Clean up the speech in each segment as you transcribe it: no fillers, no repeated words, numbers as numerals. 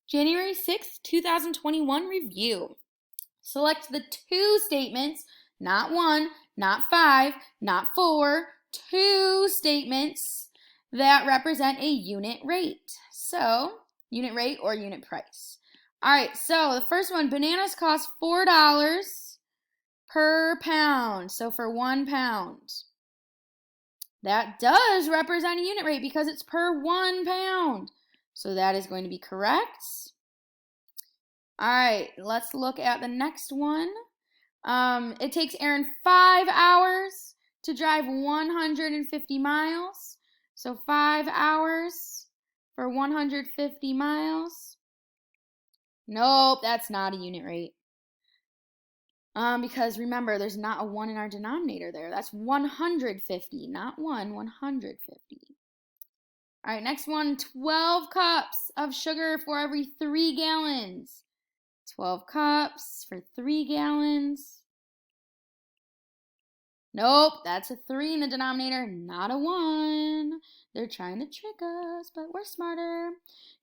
January 6th, 2021 review. Select the two statements, not one, not five, not four, two statements that represent a unit rate. So, unit rate or unit price. All right, so the first one, bananas cost $4 per pound. So for 1 pound. That does represent a unit rate because it's per 1 pound. So that is going to be correct. All right, let's look at the next one. It takes Aaron 5 hours to drive 150 miles. So 5 hours for 150 miles. Nope, that's not a unit rate. Because remember, there's not a 1 in our denominator there. That's 150, not 1, 150. All right, next one, 12 cups of sugar for every 3 gallons. 12 cups for 3 gallons. Nope, that's a 3 in the denominator, not a 1. They're trying to trick us, but we're smarter.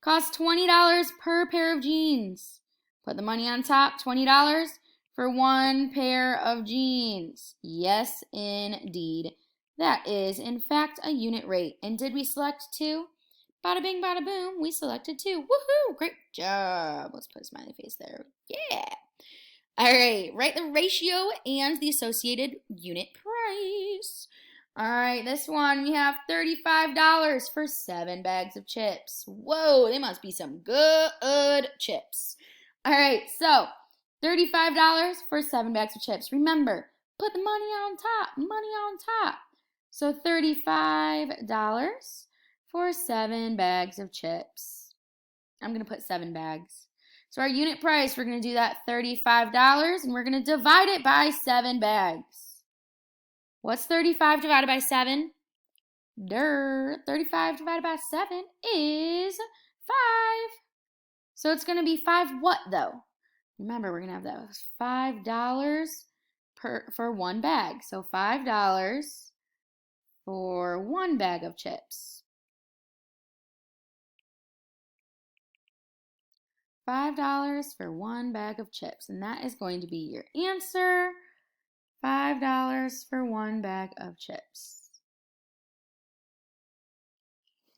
Costs $20 per pair of jeans. Put the money on top, $20 for 1 pair of jeans. Yes, indeed. That is, in fact, a unit rate. And did we select 2? Bada bing, bada boom, we selected 2. Woohoo, great job. Let's put a smiley face there. Yeah. All right, write the ratio and the associated unit price. All right, this one, we have $35 for 7 bags of chips. Whoa, they must be some good chips. All right, so $35 for 7 bags of chips. Remember, put the money on top, money on top. So $35 for 7 bags of chips. I'm going to put 7 bags. So our unit price, we're going to do that $35, and we're going to divide it by 7 bags. What's 35 divided by 7? 35 divided by 7 is 5. So it's going to be 5 what, though? Remember, we're going to have that $5 for 1 bag. So $5 for 1 bag of chips. $5 for 1 bag of chips. And that is going to be your answer. $5 for 1 bag of chips.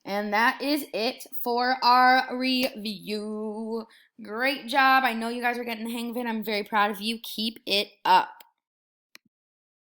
And that is it for our review. Great job. I know you guys are getting the hang of it. I'm very proud of you. Keep it up.